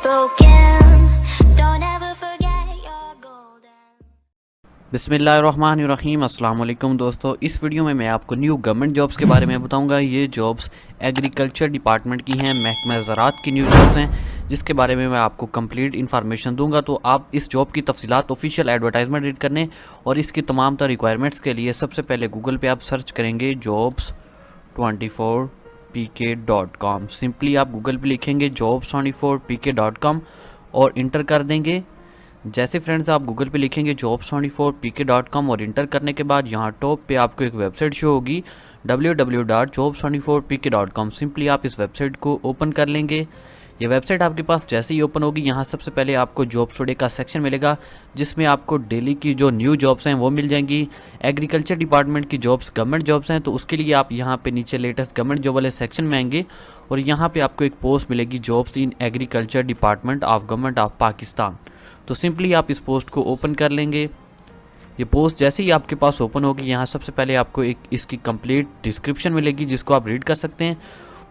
broken. Don't ever forget your golden. बिस्मिल्लाहिर्रहमानिर्रहीम। अस्सलामुअलैकुम दोस्तों, इस वीडियो में मैं आपको न्यू गवर्नमेंट जॉब्स के बारे में बताऊंगा। ये जॉब्स एग्रीकल्चर डिपार्टमेंट की हैं, महकमा ज़राअत की न्यू जॉब्स हैं, जिसके बारे में मैं आपको कंप्लीट इन्फॉर्मेशन दूंगा। तो आप इस जॉब की तफसीलात ऑफिशियल एडवर्टाइजमेंट रीड करने और इसकी तमाम तर रिक्वायरमेंट्स के लिए सबसे पहले गूगल पे आप सर्च करेंगे jobs24pk.com। सिंपली आप गूगल पे लिखेंगे jobs24pk.com और इंटर कर देंगे। जैसे फ्रेंड्स आप गूगल पे लिखेंगे jobs24pk.com और इंटर करने के बाद यहाँ टॉप पे आपको एक वेबसाइट शो होगी www.jobs24pk.com। सिंपली आप इस वेबसाइट को ओपन कर लेंगे। ये वेबसाइट आपके पास जैसे ही ओपन होगी, यहाँ सबसे पहले आपको जॉब्स टुडे का सेक्शन मिलेगा, जिसमें आपको डेली की जो न्यू जॉब्स हैं वो मिल जाएंगी। एग्रीकल्चर डिपार्टमेंट की जॉब्स गवर्नमेंट जॉब्स हैं, तो उसके लिए आप यहाँ पे नीचे लेटेस्ट गवर्नमेंट जॉब वाले सेक्शन में आएंगे और यहाँ पे आपको एक पोस्ट मिलेगी jobs in agriculture department of government of Pakistan. तो सिंपली आप इस पोस्ट को ओपन कर लेंगे। ये पोस्ट जैसे ही आपके पास ओपन होगी, यहाँ सबसे पहले आपको एक इसकी कंप्लीट डिस्क्रिप्शन मिलेगी जिसको आप रीड कर सकते हैं।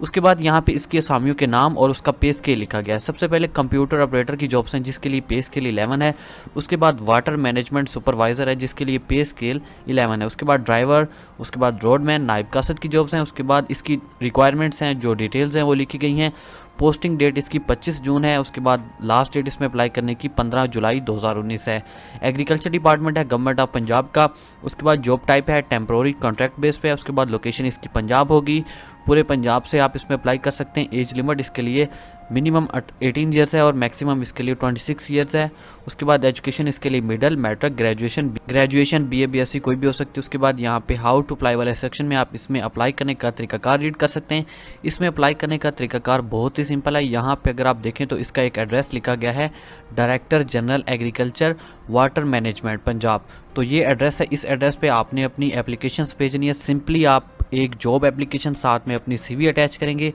उसके बाद यहाँ पे इसके असामियों के नाम और उसका पे स्केल लिखा गया है। सबसे पहले कंप्यूटर ऑपरेटर की जॉब्स हैं, जिसके लिए पे स्केल 11 है। उसके बाद वाटर मैनेजमेंट सुपरवाइज़र है, जिसके लिए पे स्केल 11 है। उसके बाद ड्राइवर, उसके बाद रोडमैन, नायब कासद की जॉब्स हैं। उसके बाद इसकी रिक्वायरमेंट्स हैं, जो डिटेल्स हैं वो लिखी गई हैं। पोस्टिंग डेट इसकी 25 जून है। उसके बाद लास्ट डेट इसमें अप्लाई करने की 15 जुलाई 2019 है। एग्रीकल्चर डिपार्टमेंट है गवर्नमेंट ऑफ पंजाब का। उसके बाद जॉब टाइप है टेम्प्रोरी कॉन्ट्रैक्ट बेस पे है। उसके बाद लोकेशन इसकी पंजाब होगी। पूरे पंजाब से आप इसमें अप्लाई कर सकते हैं। एज लिमिट इसके लिए मिनिमम 18 ईयर्स है और मैक्सिमम इसके लिए 26 ईयर्स है। उसके बाद एजुकेशन इसके लिए middle, matric, graduation BA BSc कोई भी हो सकती है। उसके बाद यहाँ पे हाउ टू अप्लाई वाले सेक्शन में आप इसमें अप्लाई करने का तरीकाकार रीड कर सकते हैं। इसमें अप्लाई करने का तरीकाकार बहुत ही सिंपल है। यहाँ पे अगर आप देखें तो इसका एक एड्रेस लिखा गया है, director general agriculture water management Punjab. तो ये एड्रेस है। इस एड्रेस पे आपने अपनी एप्लीकेशन भेजनी है। सिंपली आप एक जॉब एप्लीकेशन साथ में अपनी CV अटैच करेंगे,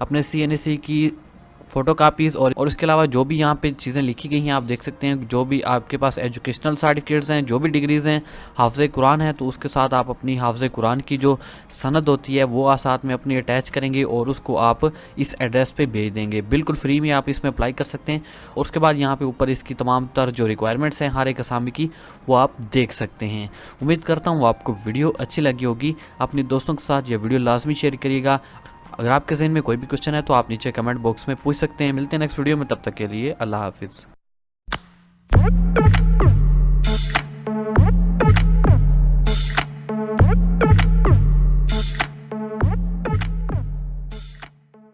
अपने CNC की फ़ोटो कापीज़ और उसके अलावा जो भी यहाँ पे चीज़ें लिखी गई हैं आप देख सकते हैं। जो भी आपके पास एजुकेशनल सर्टिफिकेट्स हैं, जो भी डिग्रीज़ हैं, हाफ़ज़े कुरान है तो उसके साथ आप अपनी हाफ़ज़े कुरान की जो सनद होती है वो साथ में अपनी अटैच करेंगे और उसको आप इस एड्रेस पे भेज देंगे। बिल्कुल फ्री में आप इसमें अप्लाई कर सकते हैं। और उसके बाद यहाँ पर ऊपर इसकी तमाम तर जो रिक्वायरमेंट्स हैं हर एक असामी की, वो आप देख सकते हैं। उम्मीद करता हूँ आपको वीडियो अच्छी लगी होगी। अपने दोस्तों के साथ ये वीडियो लाजमी शेयर करिएगा। अगर आपके ज़हन में कोई भी क्वेश्चन है तो आप नीचे कमेंट बॉक्स में पूछ सकते हैं। मिलते हैं नेक्स्ट वीडियो में, तब तक के लिए अल्लाह हाफिज़।